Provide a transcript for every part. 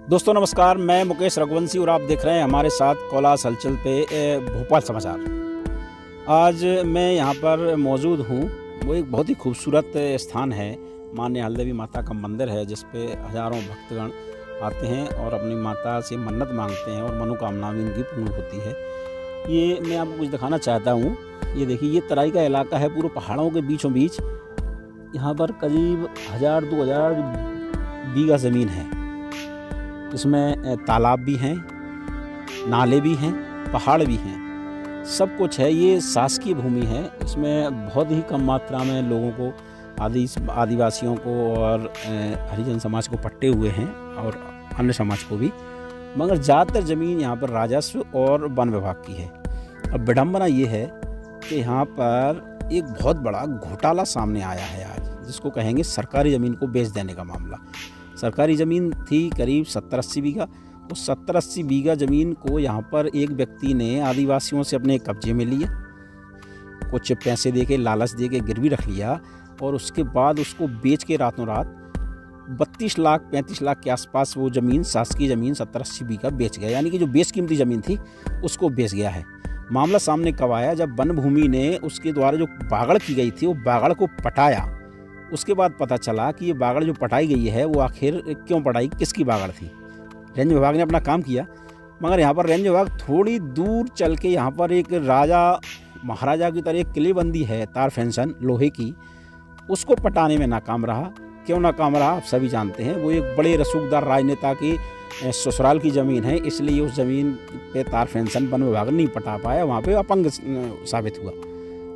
दोस्तों नमस्कार, मैं मुकेश रघुवंशी और आप देख रहे हैं हमारे साथ कोलास हलचल पे भोपाल समाचार। आज मैं यहाँ पर मौजूद हूँ। वो एक बहुत ही खूबसूरत स्थान है, माँ निहाल माता का मंदिर है, जिस पे हज़ारों भक्तगण आते हैं और अपनी माता से मन्नत मांगते हैं और मनोकामना भी उनकी पूर्ण होती है। ये मैं आपको कुछ दिखाना चाहता हूँ। ये देखिए, ये तराई का इलाका है, पूरे पहाड़ों के बीचों बीच। यहाँ पर करीब 1000-2000 बीघा ज़मीन है। इसमें तालाब भी हैं, नाले भी हैं, पहाड़ भी हैं, सब कुछ है। ये शासकीय भूमि है। इसमें बहुत ही कम मात्रा में लोगों को, आदिवासियों को और हरिजन समाज को पट्टे हुए हैं और अन्य समाज को भी, मगर ज़्यादातर ज़मीन यहाँ पर राजस्व और वन विभाग की है। अब विडंबना ये है कि यहाँ पर एक बहुत बड़ा घोटाला सामने आया है आज, जिसको कहेंगे सरकारी ज़मीन को बेच देने का मामला। सरकारी ज़मीन थी करीब 70-80 बीघा। उस 70-80 बीघा ज़मीन को यहाँ पर एक व्यक्ति ने आदिवासियों से अपने कब्जे में लिया, कुछ पैसे दे के, लालच दे के गिरवी रख लिया और उसके बाद उसको बेच के रातों रात 32 लाख 35 लाख के आसपास वो ज़मीन, शासकीय ज़मीन 70-80 बीघा बेच गया। यानी कि जो बेशकीमती ज़मीन थी उसको बेच गया है। मामला सामने कब आया? जब वन भूमि ने उसके द्वारा जो बागड़ की गई थी, वो बागड़ को पटाया। उसके बाद पता चला कि ये बागड़ जो पटाई गई है वो आखिर क्यों पटाई, किसकी बागड़ थी। रेंज विभाग ने अपना काम किया, मगर यहाँ पर रेंज विभाग थोड़ी दूर चल के यहाँ पर एक राजा महाराजा की तरह एक किलेबंदी है, तार फेंसन लोहे की, उसको पटाने में नाकाम रहा। क्यों नाकाम रहा आप सभी जानते हैं। वो एक बड़े रसूखदार राजनेता की ससुराल की ज़मीन है, इसलिए उस ज़मीन पे तार फेंसन वन विभाग नहीं पटा पाया, वहाँ पे अपंग साबित हुआ।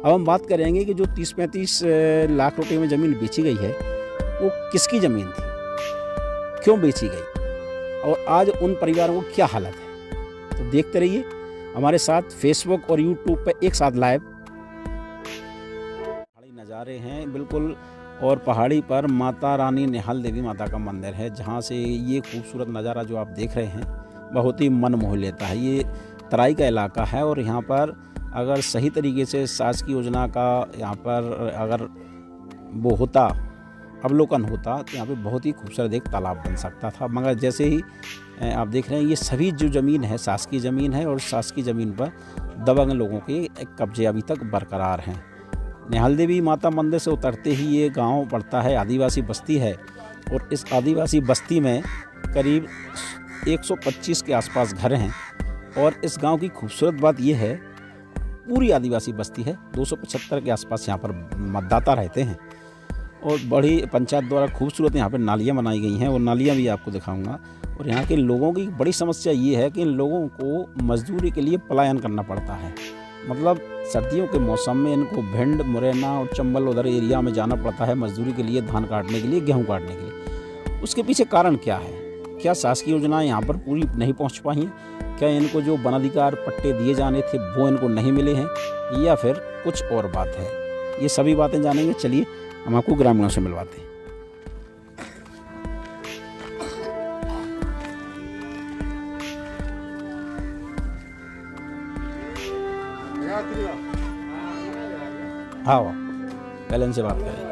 अब हम बात करेंगे कि जो 30-35 लाख रुपए में ज़मीन बेची गई है वो किसकी ज़मीन थी, क्यों बेची गई और आज उन परिवारों को क्या हालत है। तो देखते रहिए हमारे साथ फेसबुक और यूट्यूब पे एक साथ लाइव। पहाड़ी नज़ारे हैं बिल्कुल, और पहाड़ी पर माता रानी निहाल देवी माता का मंदिर है, जहाँ से ये खूबसूरत नज़ारा जो आप देख रहे हैं बहुत ही मन मोह लेता है। ये तराई का इलाका है और यहाँ पर अगर सही तरीके से शासकीय योजना का यहाँ पर अगर वो होता, अवलोकन होता, तो यहाँ पे बहुत ही खूबसूरत एक तालाब बन सकता था। मगर जैसे ही आप देख रहे हैं, ये सभी जो ज़मीन है शासकीय ज़मीन है और शासकीय ज़मीन पर दबंग लोगों के कब्जे अभी तक बरकरार हैं। निहाल देवी माता मंदिर से उतरते ही ये गांव पड़ता है, आदिवासी बस्ती है, और इस आदिवासी बस्ती में करीब 125 के आसपास घर हैं। और इस गांव की खूबसूरत बात यह है, पूरी आदिवासी बस्ती है, 275 के आसपास यहाँ पर मतदाता रहते हैं और बड़ी पंचायत द्वारा खूबसूरत यहाँ पर नालियाँ बनाई गई हैं और नालियाँ भी आपको दिखाऊंगा। और यहाँ के लोगों की बड़ी समस्या ये है कि इन लोगों को मजदूरी के लिए पलायन करना पड़ता है। मतलब सर्दियों के मौसम में इनको भिंड, मुरैना और चंबल उधर एरिया में जाना पड़ता है मजदूरी के लिए, धान काटने के लिए, गेहूँ काटने के लिए। उसके पीछे कारण क्या है? क्या शासकीय योजनाएं यहाँ पर पूरी नहीं पहुँच पाई हैं? क्या इनको जो वनाधिकार पट्टे दिए जाने थे वो इनको नहीं मिले हैं, या फिर कुछ और बात है? ये सभी बातें जानेंगे। चलिए हम आपको ग्रामीणों से मिलवाते हैं। आओ पहले इनसे बात करें।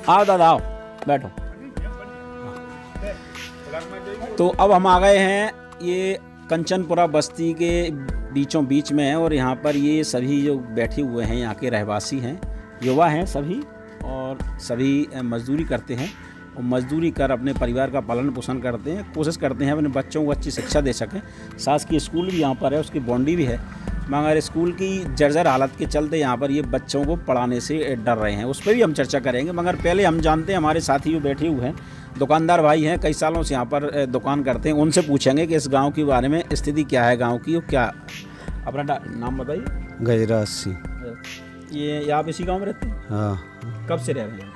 आओ दादा, आओ बैठो। तो अब हम आ गए हैं, ये कंचनपुरा बस्ती के बीचों बीच में है और यहाँ पर ये सभी जो बैठे हुए हैं यहाँ के रहवासी हैं, युवा हैं सभी, और सभी मजदूरी करते हैं और मजदूरी कर अपने परिवार का पालन पोषण करते हैं, कोशिश करते हैं अपने बच्चों को अच्छी शिक्षा दे सकें। शासकीय स्कूल भी यहाँ पर है, उसकी बाउंड्री भी है, मगर स्कूल की जर्जर हालत के चलते यहाँ पर ये बच्चों को पढ़ाने से डर रहे हैं। उस पर भी हम चर्चा करेंगे, मगर पहले हम जानते हैं हमारे साथी जो बैठे हुए हैं, दुकानदार भाई हैं, कई सालों से यहाँ पर दुकान करते हैं, उनसे पूछेंगे कि इस गांव के बारे में स्थिति क्या है गांव की। और क्या अपना नाम बताइए? गजराज सिंह। ये आप इसी गांव में रहते हैं? हाँ। कब से रह रहे हैं?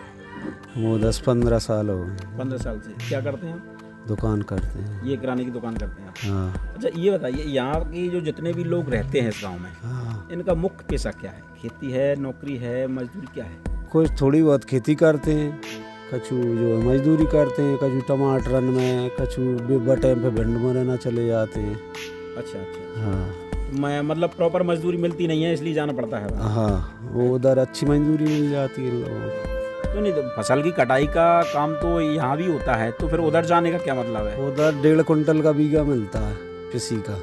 वो 10-15 साल हो गए। 15 साल से। क्या करते हैं? दुकान करते हैं। ये किराने की दुकान करते हैं आप? हाँ। अच्छा ये बताइए, यहाँ की जो जितने भी लोग रहते हैं इस गांव में, हाँ। इनका मुख्य पेशा क्या है? खेती है, नौकरी है, मजदूरी क्या है? कुछ थोड़ी बहुत खेती करते हैं, कछु जो है मजदूरी करते हैं, कछु टमाटरन में, कछु बटे पे भिंड मुरैना चले जाते हैं। अच्छा अच्छा। हाँ। मैं मतलब प्रॉपर मजदूरी मिलती नहीं है, इसलिए जाना पड़ता है। हाँ, वो उधर अच्छी मजदूरी मिल जाती है लोगों को। तो नहीं, तो फसल की कटाई का काम तो यहाँ भी होता है, तो फिर उधर जाने का क्या मतलब है? उधर 1.5 कुंटल का बीघा मिलता है किसी का।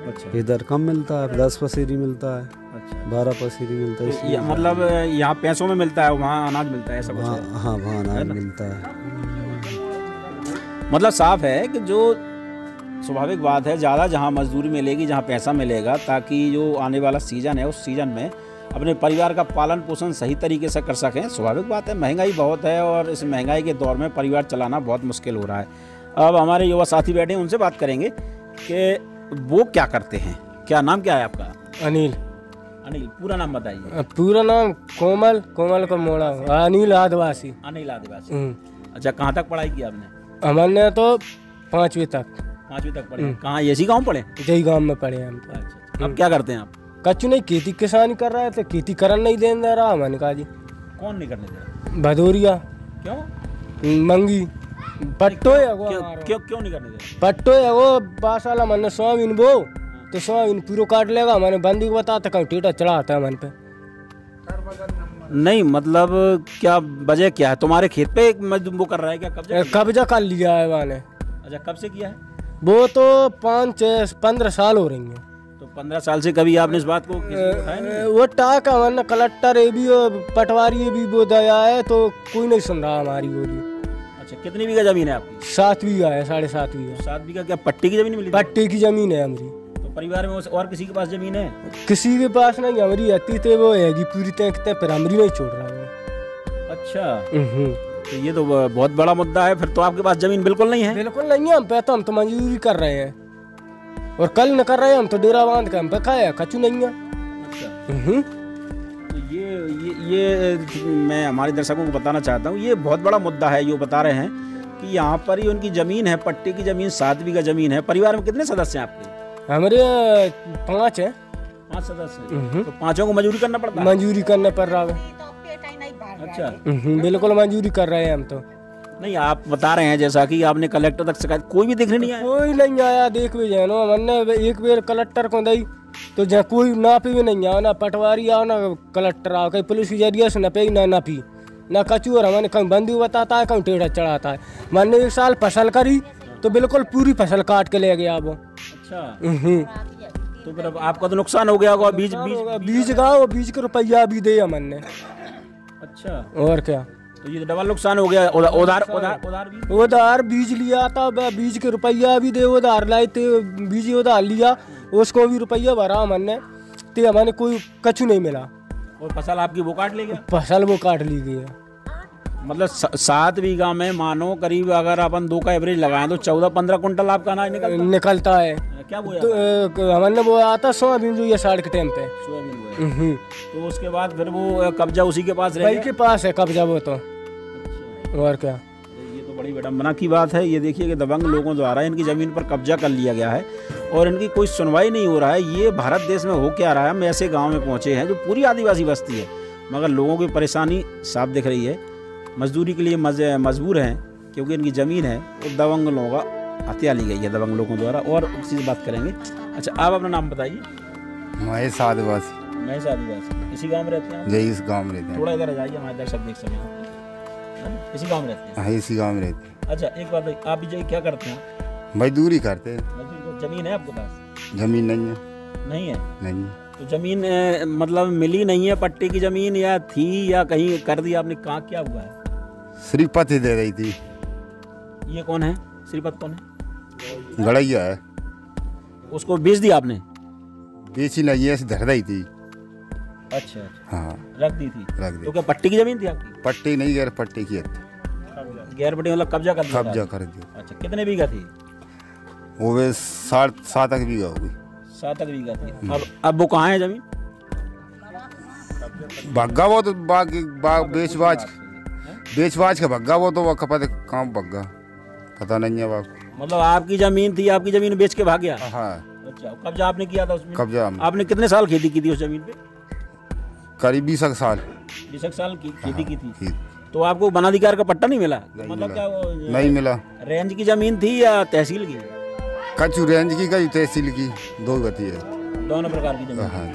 अच्छा। इधर कम मिलता है, 10 पसेरी मिलता है, अच्छा। 12 पसेरी मिलता है। तो ये मतलब यहाँ पैसों में मिलता है, वहाँ अनाज मिलता है, ऐसा कुछ है? हाँ, वहाँ अनाज मिलता है। मतलब साफ है कि जो स्वाभाविक बात है, ज़्यादा जहाँ मजदूरी मिलेगी, जहाँ पैसा मिलेगा, ताकि जो आने वाला सीज़न है उस सीज़न में अपने परिवार का पालन पोषण सही तरीके से कर सकें। स्वाभाविक बात है, महंगाई बहुत है और इस महंगाई के दौर में परिवार चलाना बहुत मुश्किल हो रहा है। अब हमारे युवा साथी बैठे हैं, उनसे बात करेंगे कि वो क्या करते हैं। क्या नाम क्या है आपका? अनिल। अनिल, पूरा नाम बताइए। पूरा नाम कोमल को मोड़ा। अनिल आदिवासी। अनिल आदिवासी। अच्छा, कहाँ तक पढ़ाई की आपने? हमने तो 5वीं तक। 5वीं तक पढ़े? कहाँ, इसी गाँव पढ़े? यही गाँव में पढ़े हम। अच्छा। अब क्या करते हैं आप? कच्चू नहीं, खेती किसानी कर रहा है, तो खेती करन नहीं दे रहा। मैंने कहा जी कौन नहीं करने दे रहा? भदौरिया। क्यों? मंगी पट्टो है वो। क्यों नहीं करने दे रहा? पट्टो है वो। बासाला मैंने सोयाबीन बो तो सोयाबीन पूरा काट लेगा। मैंने बंदी को बताता कहूँ टेटा चढ़ाता है मन पे। नहीं, मतलब क्या वजह क्या है? तुम्हारे खेत पे वो कर रहा है क्या? कब्जा कर लिया है मैंने। अच्छा, कब से किया है? वो तो 5-15 साल हो रही है। तो 15 साल से कभी आपने इस बात को उठाया नहीं? वो टाका मैंने कलेक्टर ये भी पटवारी भी वो दया है, तो कोई नहीं सुन रहा हमारी बोली। अच्छा, कितनी बीघा जमीन है आपकी? 7 बीघा है, 7.5 बीघा। 7 बीघा क्या पट्टी की जमीन मिली? पट्टी की जमीन है हमारी। तो परिवार में और किसी के पास जमीन है? किसी के पास नहीं, हमारी आती थे वो है जी पूरी तय पर हमारी नहीं छोड़ रहा वो। अच्छा, तो ये तो बहुत बड़ा मुद्दा है। फिर तो आपके पास जमीन बिल्कुल नहीं है? बिल्कुल नहीं है। हम पे तो हम तो मजदूरी कर रहे हैं और कल न कर रहे हैं। हम तो डेरा बांध के हम पे खाया कचू नहीं है। अच्छा। तो ये मैं हमारे दर्शकों को बताना चाहता हूँ, ये बहुत बड़ा मुद्दा है। ये बता रहे हैं कि यहाँ पर ही उनकी जमीन है, पट्टी की जमीन, 7 बीघा जमीन है। परिवार में कितने सदस्य हैं आपके? हमारे 5 हैं। 5 सदस्य। तो 5 को मजदूरी करना पड़ता है? मजदूरी करना पड़ रहा है। अच्छा। बिल्कुल मजदूरी कर रहे हैं हम तो। नहीं, आप बता रहे हैं जैसा कि आपने कलेक्टर तक शिकायत, कोई भी देखने नहीं आया? कोई नहीं आया। देख भी जाए ना, मैंने एक बार कलेक्टर को दी तो जहाँ कोई नापी भी नहीं आया, ना पटवारी आओ ना कलेक्टर आओ, कहीं पुलिस के जरिए से नपे ना नापी ना कचू। और मैंने कहीं बंदी बताता है, कहीं टेढ़ा चढ़ाता है। मैंने 1 साल फसल करी तो बिल्कुल पूरी फसल काट के ले गया वो। अच्छा। तो फिर अब आपका तो नुकसान हो गया होगा। बीज गाँव, बीज का रुपया भी दिया मैंने। अच्छा। और क्या? तो ये डबल नुकसान हो गया। उधार बीज लिया था, बीज के रुपया भी दे, उधार लाए थे, बीज उधार लिया, उसको भी रुपया भरा मैंने, तो हमारे कोई कछु नहीं मिला। और फसल आपकी वो काट ले गया? फसल वो काट ली गई। मतलब 7 बीघा में मानो करीब अगर अपन 2 का एवरेज लगाएं तो 14-15 कुंटल आपका अनाज निकलता है। क्या बोया? तो हमने वो आता सोयाबीन जो ये 60 के टाइम पे सोयाबीन बोया। तो उसके बाद फिर वो कब्जा उसी के पास रह गया? के पास है कब्जा वो तो। और क्या? ये तो बड़ी विडम्बना की बात है। ये देखिए कि दबंग लोगों द्वारा इनकी ज़मीन पर कब्जा कर लिया गया है और इनकी कोई सुनवाई नहीं हो रहा है। ये भारत देश में हो क्या रहा है? हम ऐसे गांव में पहुंचे हैं जो पूरी आदिवासी बस्ती है, मगर लोगों की परेशानी साफ दिख रही है। मजदूरी के लिए मजबूर हैं क्योंकि इनकी ज़मीन है और दबंग लोगों का हत्या ली गई है दबंग लोगों द्वारा। और उसी से बात करेंगे। अच्छा, आप अपना नाम बताइए। महेश आदिवासी। महेश आदिवासी। इसी गाँव में रहते हैं? यही इस गाँव में रहते हैं। थोड़ा इधर आ जाइए, हमारे दर्शक देख सकें। इसी गाँव में रहते हैं? हाँ, इसी गाँव में रहते हैं। अच्छा, एक बात बताइए, आप विजय क्या करते हैं? मजदूरी करते हैं। मजदूरी। जमीन है आपके पास? जमीन नहीं है। नहीं है? नहीं। तो जमीन मतलब मिली नहीं है? पट्टी की जमीन या थी या कहीं कर दी आपने? कहाँ क्या हुआ है? श्रीपत ही दे रही थी। ये कौन है? श्रीपत कौन है? गड़ैया है। उसको बेच दिया आपने? बेची नहीं है, ऐसे धर रही थी। अच्छा। हाँ, रख दी थी। रख दी। तो क्या पट्टी की जमीन थी आपकी? पट्टी नहीं, गैर पट्टी की है। गैर पट्टी मतलब कब्जा कर दिया? कब्जा कर दिया। अच्छा, कितने बीघा थी वो? वे 7 बीघा होगी। 7 बीघा थी। अब वो कहाँ है जमीन? भग्गा वो तो बाग बेच बाज के भग्गा वो तो खपत काम भग्गा पता नहीं है बाप। मतलब आपकी जमीन थी, आपकी जमीन बेच के भाग गया? हाँ। अच्छा, कब्जा आपने किया था उसमें? कब्जा आपने कितने साल खेती की थी उस जमीन पे? करीब 20 साल। 20 साल की खेती की थी। ठीक। तो आपको वनाधिकार का पट्टा नहीं मिला? मतलब क्या वो नहीं मिला। रेंज की जमीन थी या तहसील की? कचू रेंज की, कचू तहसील की, 2 गति है। दोनों प्रकार की जमीन। हाँ।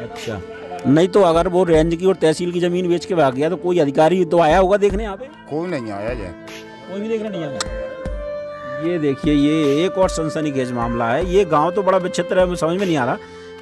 अच्छा, नहीं तो अगर वो रेंज की और तहसील की जमीन बेच के भाग गया तो कोई अधिकारी तो आया होगा देखने यहाँ पे? कोई नहीं आया जाए, कोई भी देखने नहीं आया। ये देखिए, ये एक और सनसनीखेज मामला है। ये गांव तो बड़ा विचित्र है, समझ में नहीं आ रहा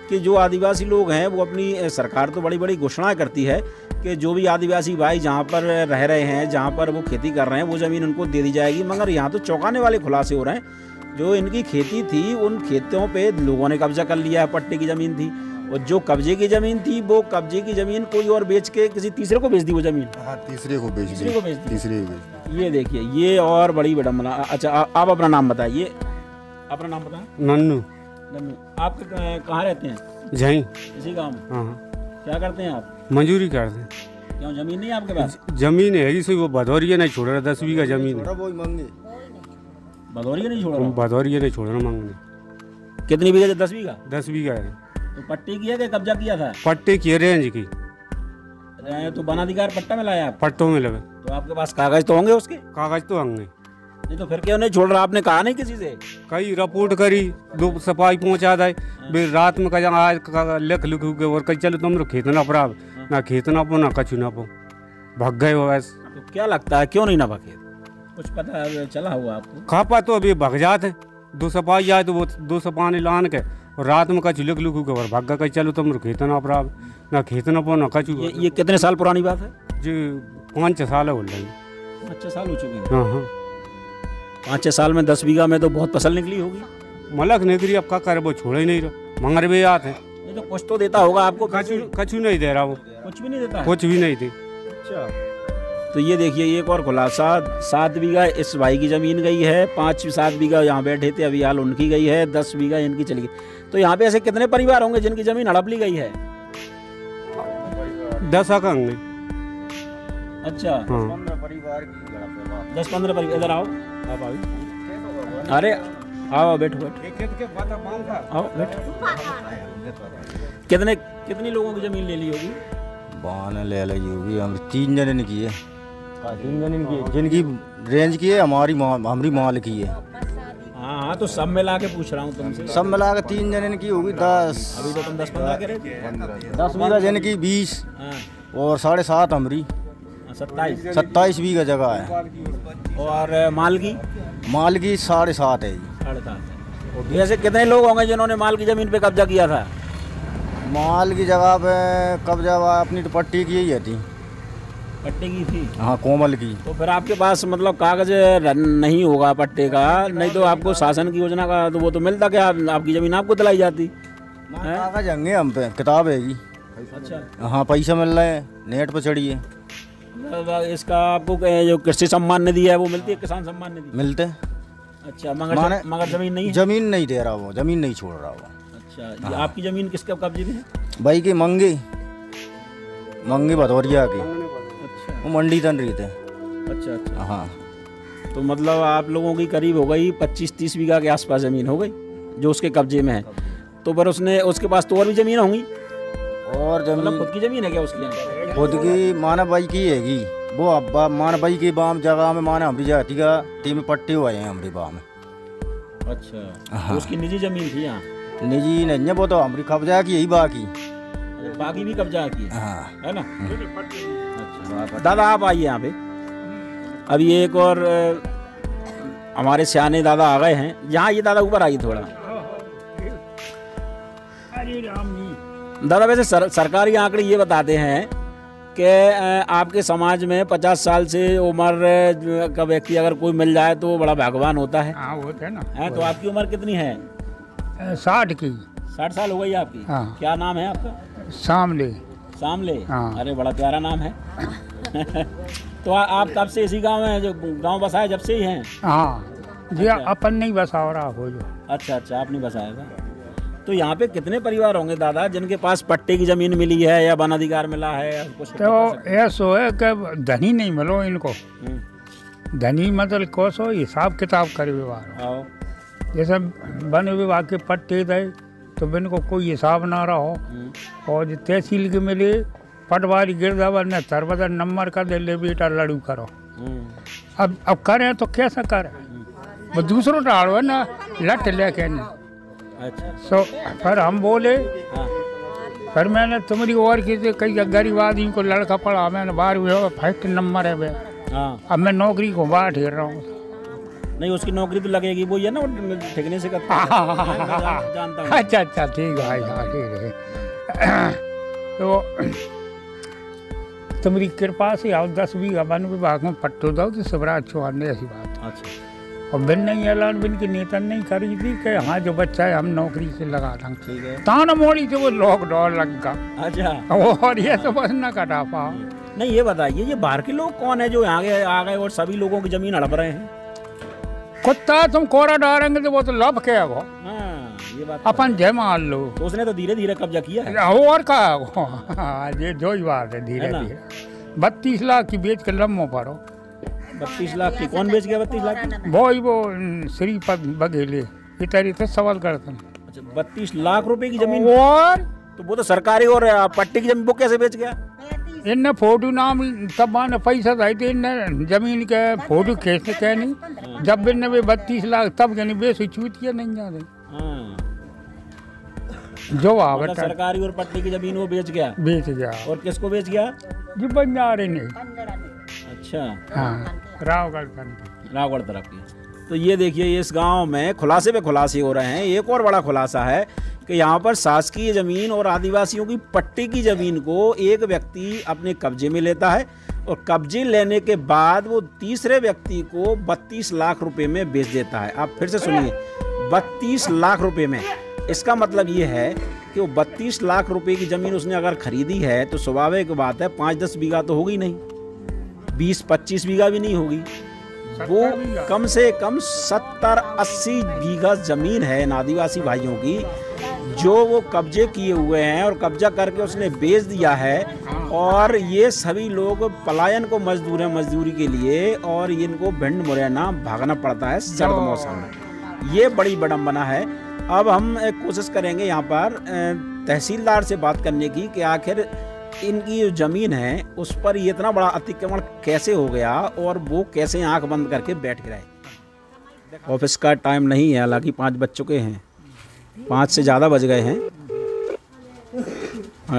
कि जो आदिवासी लोग हैं वो अपनी सरकार तो बड़ी बड़ी घोषणाएं करती है कि जो भी आदिवासी भाई जहाँ पर रह रहे हैं, जहाँ पर वो खेती कर रहे हैं, वो ज़मीन उनको दे दी जाएगी। मगर यहाँ तो चौंकाने वाले खुलासे हो रहे हैं। जो इनकी खेती थी उन खेतों पे लोगों ने कब्जा कर लिया है, पट्टे की ज़मीन थी, और जो कब्जे की ज़मीन थी वो कब्जे की ज़मीन कोई और बेच के किसी तीसरे को बेच दी वो ज़मीन। हाँ, तीसरे को बेच तीसरे को बेच दी। तीसरे को बेच दी। ये देखिए, ये और बड़ी विडम्बना। अच्छा, आप अपना नाम बताइए। अपना नाम बताएं। नन्नू। नन्नू, आप कहाँ रहते हैं? जहीं। इसी गाँव में? हाँ। क्या करते हैं आप? मजदूरी करते हैं। क्यों, जमीन नहीं है आपके पास? जमीन है सही, वो भदौरिया नहीं छोड़ रहा, 10 बीघा जमीन है। भदौरिया नहीं छोड़ रहा? भदौरिया नहीं छोड़ रहा मांगने। कितनी बीघा? 10 बीघा। 10 बीघा है। तो पट्टे की है कि कब्जा किया था? पट्टे की रेंज की। तो वनाधिकार पट्टा में लाया आप? पट्टों में लगे। तो आपके पास कागज तो होंगे उसके? कागज तो होंगे। नहीं तो फिर क्यों नहीं छोड़ रहा? आपने कहा नहीं किसी से? कई रिपोर्ट करी, 2 सफाई पहुंचा दे, रात में कहा आज लिख लिख के और कहीं चलो तुम खेत ना अपराध, ना खेत ना पो ना कछु ना पो, भाग गए हो बस। तो क्या लगता है क्यों नहीं ना भागे? कुछ पता चला हुआ आपको? खापा तो अभी भाग जाते, 2 सफाई आए तो वो 2 सफाई लान के और रात में कछु लिख लिख के और भाग गए, कहीं चलो तुम खेत ना अपराध, ना खेत ना पो ना कछु। ये कितने साल पुरानी बात है? जी 5-6 साल हो गए। 5-6 साल हो चुके हैं। हाँ हाँ। 5-6 साल में 10 बीघा में तो बहुत फसल निकली होगी। मलक निकली, अब क्या करे, वो छोड़े ही नहीं रहा, मंगर भी आते। नहीं तो कुछ तो देता होगा आपको? कछु नहीं दे रहा वो, कुछ भी नहीं देता है? कुछ भी नहीं थी। अच्छा, तो ये देखिए एक और खुलासा। 7 बीघा इस भाई की ज़मीन गई है, 5-7 बीघा यहाँ बैठे थे, अभी हाल उनकी गई है, 10 बीघा इनकी चली गई। तो यहाँ पे ऐसे कितने परिवार होंगे जिनकी ज़मीन हड़प ली गई है? 10 होंगे। अच्छा, हाँ। 10-15 परिवार। इधर आओ आप। अरे आओ, बैठो बैठो, आओ बैठो। कितनी लोगों की ज़मीन ले ली होगी? बाने ले ली होगी, हम 3 जने ने की है। 3 जने ने की है, जिनकी रेंज की है हमारी माल की है। हाँ, तो सब मिला के पूछ रहा हूँ तुमसे। सब मिला के 3 जने ने की होगी 10। अभी तो तुम 10-15 कह रहे थे। 10 बीघा जिनकी 20 और 7.5 हमारी। 27 बीघा जगह है। और माल की? माल की 7.5 है जी। 7.5। ऐसे कितने लोग होंगे जिन्होंने माल की ज़मीन पे कब्जा किया था? माल की जगह पे कब्जा अपनी तो पट्टी की ही थी। पट्टे की थी? हाँ, कोमल की। तो फिर आपके पास मतलब कागज नहीं होगा पट्टे का? नहीं तो आपको शासन की योजना का तो वो तो मिलता क्या, आपकी ज़मीन आपको दिलाई जाती? कागज होंगे हम पे, किताब है जी। अच्छा। हाँ, पैसा मिल रहा है, नेट पर चढ़ी है। इसका आपको जो कृषि सम्मान निधि है वो मिलती है? किसान सम्मान निधि मिलते। अच्छा, मगर ज़मीन नहीं है? जमीन नहीं दे रहा वो, जमीन नहीं छोड़ रहा वो। अच्छा, ये आपकी ज़मीन किसके कब्जे में है? भाई की मंगी भदौरिया की। अच्छा, वो मंडी तन रही थे। अच्छा अच्छा। हाँ, तो मतलब आप लोगों की करीब हो गई 25-30 बीघा के आसपास ज़मीन हो गई जो उसके कब्जे में है। तो फिर उसके पास तो और भी ज़मीन होंगी? और मतलब जमीन खुद की ज़मीन है क्या उसकी? खुद की माना भाई की हैगी वो। अब माना भाई की बाम जगह में माना हमारी जाती का टीम पट्टे हुए हैं हमारी बाम में। अच्छा, हाँ। तो उसकी निजी ज़मीन थी यहाँ? निजी नहीं है वो, तो हमारी कब्जा की यही बाकी। बाकी भी कब्जा की हाँ, है ना? अच्छा, दादा आप आइए यहाँ पे। अभी एक और हमारे सियाने दादा आ गए हैं यहाँ। ये दादा ऊपर आइए थोड़ा। दादा वैसे सरकारी आंकड़े ये बताते हैं कि आपके समाज में 50 साल से उम्र का व्यक्ति अगर कोई मिल जाए तो बड़ा भाग्यवान होता है। हाँ, वो है ना। है तो आपकी उम्र कितनी है? 60 की। 60 साल हो गई आपकी? हाँ। क्या नाम है आपका? सामले। सामले? हाँ। अरे बड़ा प्यारा नाम है। तो आप तब से इसी गांव में जो गांव बसाए जब से ही हैं? हाँ जी। अच्छा। अपन नहीं बसा रहा हो जो। अच्छा अच्छा, आप नहीं बसाया था। तो यहाँ पे कितने परिवार होंगे दादा जिनके पास पट्टे की जमीन मिली है या वनाधिकार मिला है या कुछ? तो ऐसो है कि धनी नहीं मिलो इनको। धनी मतलब कोसो हिसाब किताब करे व्यवहार। जैसे वन विभाग के पट्टे दे तो इनको कोई हिसाब ना रहो। और जो तहसील के मिले पटवारी गिरदावर ने तरबदर नंबर का दे ले बेटा लड़ू करो। अब करें तो कैसे करें? वो दूसरों डालो है ना लट लेके नहीं। अच्छा। सो फिर हम बोले हाँ। फिर मैंने तुम्हारी और किसी कई गरीब आदमी को लड़का पढ़ा, मैंने 12वीं फर्स्ट नंबर है वे। हाँ अब मैं नौकरी को बाहर ठहर रहा हूँ। नहीं, उसकी नौकरी तो लगेगी, वो ये ना वो ठेकने से करता है। मैं जानता हूँ। अच्छा अच्छा ठीक है, हाँ ठीक है। तो तुम्हारी कृपा से आओ 10 बीघा वन विभाग में पट्टो दो तो शिवराज चौहान ने ऐसी बात। अच्छा, और बिन नहीं ऐलान बिन की नेता नहीं करी थी कि हाँ जो बच्चा है हम नौकरी से लगा देंगे। ठीक है। ताना मोड़ी से वो लॉकडाउन लग गया। अच्छा, और ये तो बस न कटा पाओ। नहीं ये बताइए, ये बाहर के लोग कौन है जो यहाँ आ गए और सभी लोगों की जमीन हड़प रहे हैं? कुत्ता तुम कोरा डालेंगे तो वो तो लब के वो। हाँ, ये बात अपन जय मान लो। तो उसने तो धीरे धीरे कब्जा किया है। और का ये जो ही बात है, धीरे धीरे 32 लाख की बेच के लम्बो पड़ो। 32 लाख की कौन बेच गया? 32 लाख की वो श्रीपद बघेले इतनी तो सवाल करते हैं। अच्छा, 32 लाख रुपए की जमीन। और तो वो तो सरकारी और पट्टी की जमीन, वो कैसे बेच गया? इनने फोटो नाम तब माने पैसा था तो इनने जमीन के फोटो खींचते कह नहीं, जब इनने वे 32 लाख तब कहनी बेसी चूतिया नहीं जाते। हाँ, जो आ मतलब सरकारी और पट्टी की जमीन वो बेच गया। बेच गया। और किसको बेच गया? जी बंजारे नहीं। अच्छा, हाँ, रावगढ़ रावगढ़ तरफ की। तो ये देखिए, इस गांव में खुलासे पे खुलासे हो रहे हैं। एक और बड़ा खुलासा है कि यहाँ पर शासकीय जमीन और आदिवासियों की पट्टी की जमीन को एक व्यक्ति अपने कब्जे में लेता है और कब्जे लेने के बाद वो तीसरे व्यक्ति को 32 लाख रुपए में बेच देता है। आप फिर से सुनिए, 32 लाख रुपए में। इसका मतलब ये है कि वो 32 लाख रुपए की ज़मीन उसने अगर खरीदी है तो स्वाभाविक बात है 5-10 बीघा तो होगी नहीं, 20-25 बीघा भी नहीं होगी। वो कम से कम 70-80 बीघा ज़मीन है इन आदिवासी भाइयों की जो वो कब्जे किए हुए हैं और कब्जा करके उसने बेच दिया है। और ये सभी लोग पलायन को मजदूर हैं मजदूरी के लिए, और इनको भिंड मुरैना भागना पड़ता है सर्द मौसम में। ये बड़ी विडंबना है। अब हम कोशिश करेंगे यहाँ पर तहसीलदार से बात करने की कि आखिर इनकी जो ज़मीन है उस पर ये इतना बड़ा अतिक्रमण कैसे हो गया और वो कैसे आंख बंद करके बैठ के रहे। ऑफिस का टाइम नहीं है, हालांकि 5 बज चुके हैं, 5 से ज़्यादा बज गए हैं।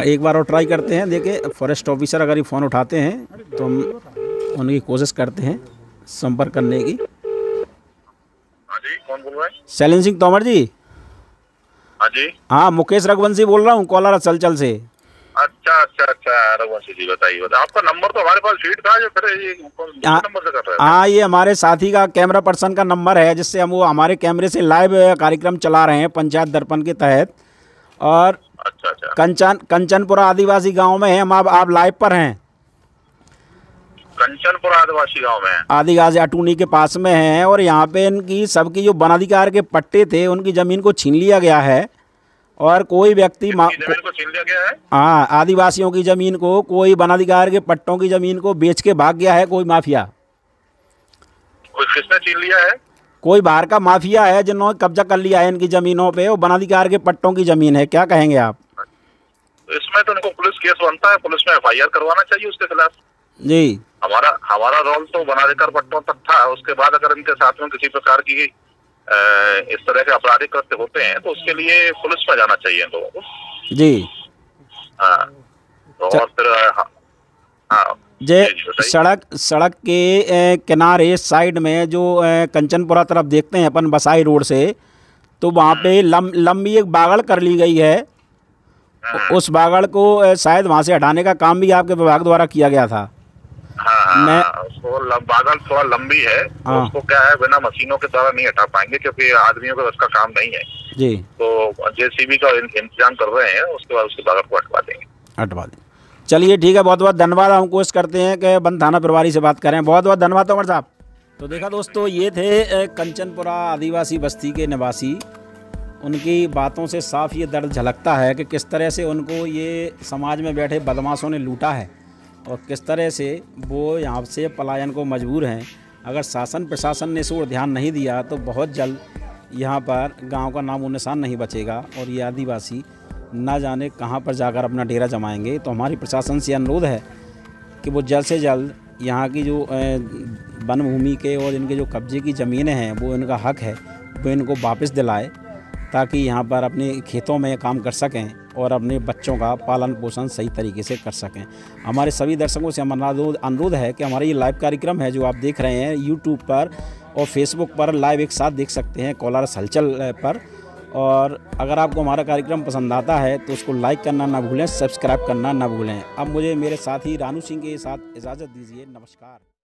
एक बार और ट्राई करते हैं, देखिए फॉरेस्ट ऑफिसर अगर ये फ़ोन उठाते हैं तो हम उनकी कोशिश करते हैं संपर्क करने की। हाँ जी, कौन बोल रहा है? शैलेंद्र सिंह तोमर जी। हाँ जी। हाँ, मुकेश रघुवंशी बोल रहा हूँ, कोलार सलचल से। अच्छा रघुवंशी जी, बताइए। आपका नंबर तो हमारे पास फीड था, जो फिर ये नंबर से कर रहे हैं? हाँ, ये हमारे साथी का कैमरा पर्सन का नंबर है जिससे हम वो हमारे कैमरे से लाइव कार्यक्रम चला रहे हैं पंचायत दर्पण के तहत। और अच्छा। कंचनपुरा आदिवासी गांव में हैं हम। आप लाइव पर हैं? कंचनपुरा आदिवासी गांव में? आदिवासी अटूनी के पास में हैं। और यहाँ पे इनकी सबकी जो वनाधिकार के पट्टे थे उनकी ज़मीन को छीन लिया गया है। और कोई व्यक्ति जमीन को छीन लिया गया है? हाँ, आदिवासियों की ज़मीन को कोई वनाधिकार के पट्टों की ज़मीन को बेच के भाग गया है कोई माफिया। किसने छीन लिया है? कोई बाहर का माफिया है जिन्होंने कब्जा कर लिया है इनकी ज़मीनों पे। वो वनाधिकार के पट्टों की ज़मीन है। क्या कहेंगे आप? इसमें तो इनको पुलिस केस बनता है, पुलिस में FIR करवाना चाहिए उसके खिलाफ। जी, हमारा रोल तो वनाधिकार पट्टों तक था। उसके बाद अगर इनके साथ में किसी प्रकार की इस तरह के आपराधिक कृत्य होते हैं तो उसके लिए पुलिस में जाना चाहिए इन लोगों को। जी हाँ। तो और फिर सड़क के किनारे साइड में जो कंचनपुरा तरफ देखते हैं अपन बसाई रोड से, तो वहाँ पे लंबी एक बागड़ कर ली गई है। उस बागड़ को शायद वहाँ से हटाने का काम भी आपके विभाग द्वारा किया गया था। उसको बागड़ थोड़ा लंबी है, तो उसको क्या है बिना मशीनों के द्वारा नहीं हटा पाएंगे क्योंकि आदमियों का उसका काम नहीं है जी। तो JCB का इंतजाम कर रहे हैं, उसके बाद उसके बागड़ को हटवा देंगे। चलिए ठीक है, बहुत बहुत धन्यवाद। हम कोशिश करते हैं कि बंद थाना प्रभारी से बात करें। बहुत बहुत धन्यवाद तोमर साहब। तो देखा दोस्तों, ये थे कंचनपुरा आदिवासी बस्ती के निवासी। उनकी बातों से साफ ये दर्द झलकता है कि किस तरह से उनको ये समाज में बैठे बदमाशों ने लूटा है और किस तरह से वो यहाँ से पलायन को मजबूर हैं। अगर शासन प्रशासन ने इस ओर ध्यान नहीं दिया तो बहुत जल्द यहाँ पर गांव का नामो निशान नहीं बचेगा और ये आदिवासी ना जाने कहाँ पर जाकर अपना डेरा जमाएंगे। तो हमारी प्रशासन से अनुरोध है कि वो जल्द से जल्द यहाँ की जो वन भूमि के और इनके जो कब्जे की ज़मीनें हैं, वो इनका हक है, वो इनको वापस दिलाए ताकि यहाँ पर अपने खेतों में काम कर सकें और अपने बच्चों का पालन पोषण सही तरीके से कर सकें। हमारे सभी दर्शकों से हमारा अनुरोध है कि हमारा ये लाइव कार्यक्रम है जो आप देख रहे हैं यूट्यूब पर और फेसबुक पर लाइव एक साथ देख सकते हैं कोलारस हलचल पर। और अगर आपको हमारा कार्यक्रम पसंद आता है तो उसको लाइक करना ना भूलें, सब्सक्राइब करना ना भूलें। अब मुझे मेरे साथी रानू सिंह के साथ इजाज़त दीजिए। नमस्कार।